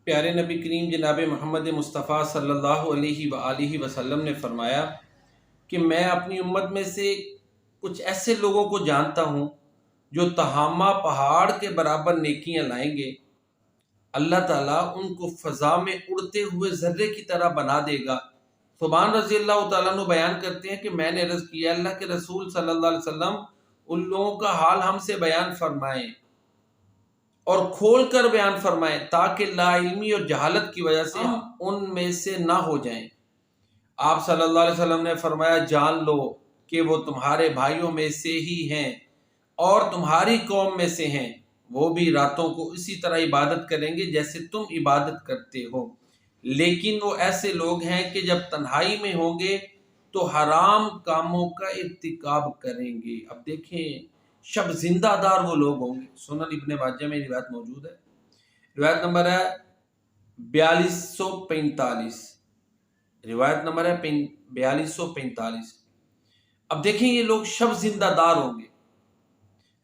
پیارے نبی کریم جناب محمد مصطفیٰ صلی اللہ علیہ وآلہ وسلم نے فرمایا کہ میں اپنی امت میں سے کچھ ایسے لوگوں کو جانتا ہوں جو تہامہ پہاڑ کے برابر نیکیاں لائیں گے، اللہ تعالیٰ ان کو فضا میں اڑتے ہوئے ذرے کی طرح بنا دے گا۔ سبحان رضی اللہ تعالیٰ عنہ بیان کرتے ہیں کہ میں نے عرض کیا اللہ کے رسول صلی اللہ علیہ وسلم ان لوگوں کا حال ہم سے بیان فرمائیں اور کھول کر بیان فرمائیں تاکہ لا علمی اور جہالت کی وجہ سے ہم ان میں سے نہ ہو جائیں۔ آپ صلی اللہ علیہ وسلم نے فرمایا جان لو کہ وہ تمہارے بھائیوں میں سے ہی ہیں اور تمہاری قوم میں سے ہیں، وہ بھی راتوں کو اسی طرح عبادت کریں گے جیسے تم عبادت کرتے ہو، لیکن وہ ایسے لوگ ہیں کہ جب تنہائی میں ہوں گے تو حرام کاموں کا ارتکاب کریں گے۔ اب دیکھیں شب زندہ دار وہ لوگ ہوں گے۔ سنن ابن ماجہ میں روایت موجود ہے، روایت نمبر ہے 4245، روایت نمبر ہے 4245۔ اب دیکھیں یہ لوگ شب زندہ دار ہوں گے،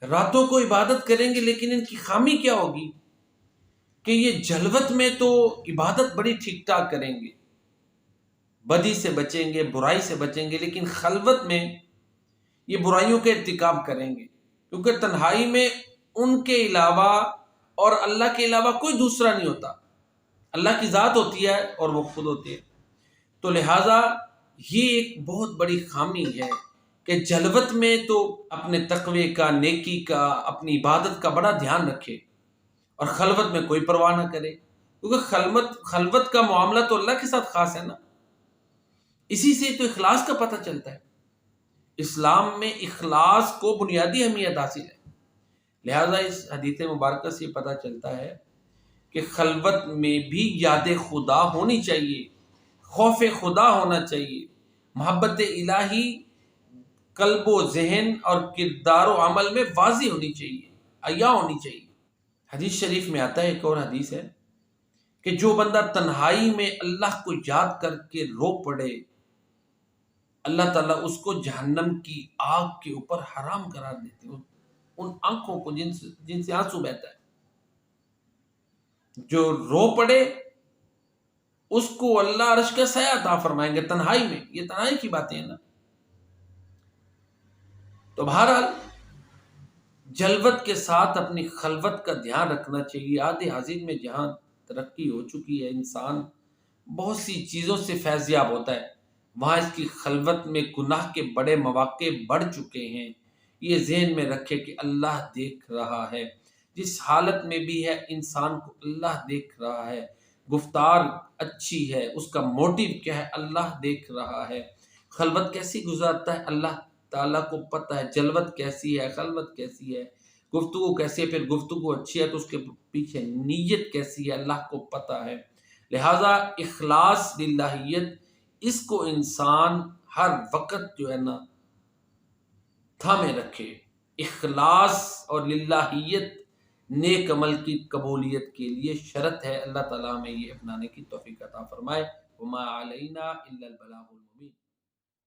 راتوں کو عبادت کریں گے، لیکن ان کی خامی کیا ہوگی کہ یہ جلوت میں تو عبادت بڑی ٹھیک ٹھاک کریں گے، بدی سے بچیں گے، برائی سے بچیں گے، لیکن خلوت میں یہ برائیوں کے ارتکاب کریں گے، کیونکہ تنہائی میں ان کے علاوہ اور اللہ کے علاوہ کوئی دوسرا نہیں ہوتا، اللہ کی ذات ہوتی ہے اور وہ خود ہوتے ہیں۔ تو لہٰذا یہ ایک بہت بڑی خامی ہے کہ جلوت میں تو اپنے تقوی کا، نیکی کا، اپنی عبادت کا بڑا دھیان رکھے اور خلوت میں کوئی پرواہ نہ کرے، کیونکہ خلوت کا معاملہ تو اللہ کے ساتھ خاص ہے نا، اسی سے تو اخلاص کا پتہ چلتا ہے۔ اسلام میں اخلاص کو بنیادی اہمیت حاصل ہے، لہذا اس حدیث مبارکہ سے پتہ چلتا ہے کہ خلوت میں بھی یاد خدا ہونی چاہیے، خوف خدا ہونا چاہیے، محبت الہی قلب و ذہن اور کردار و عمل میں واضح ہونی چاہیے، عیاں ہونی چاہیے۔ حدیث شریف میں آتا ہے، ایک اور حدیث ہے کہ جو بندہ تنہائی میں اللہ کو یاد کر کے رو پڑے، اللہ تعالیٰ اس کو جہنم کی آگ کے اوپر حرام قرار دیتے ہیں، ان آنکھوں کو جن سے آنسو بہتا ہے۔ جو رو پڑے اس کو اللہ عرش کا سایہ عطا فرمائیں گے تنہائی میں۔ یہ تنہائی کی باتیں ہیں نا۔ تو بہرحال جلوت کے ساتھ اپنی خلوت کا دھیان رکھنا چاہیے۔ آدھے حاضر میں جہاں ترقی ہو چکی ہے، انسان بہت سی چیزوں سے فیضیاب ہوتا ہے، وہاں اس کی خلوت میں گناہ کے بڑے مواقع بڑھ چکے ہیں۔ یہ ذہن میں رکھے کہ اللہ دیکھ رہا ہے، جس حالت میں بھی ہے انسان کو اللہ دیکھ رہا ہے، گفتار اچھی ہے، اس کا موٹیو کیا ہے، اللہ دیکھ رہا ہے، خلوت کیسی گزارتا ہے اللہ تعالیٰ کو پتہ ہے، جلوت کیسی ہے، خلوت کیسی ہے، گفتگو کیسی ہے، پھر گفتگو اچھی ہے تو اس کے پیچھے نیت کیسی ہے اللہ کو پتہ ہے۔ لہٰذا اخلاص للہیت، اس کو انسان ہر وقت جو ہے نا تھامے رکھے۔ اخلاص اور للہیت نیک عمل کی قبولیت کے لیے شرط ہے۔ اللہ تعالیٰ ہمیں یہ اپنانے کی توفیق عطا فرمائے۔ وما علینا الا البلاغ المبین۔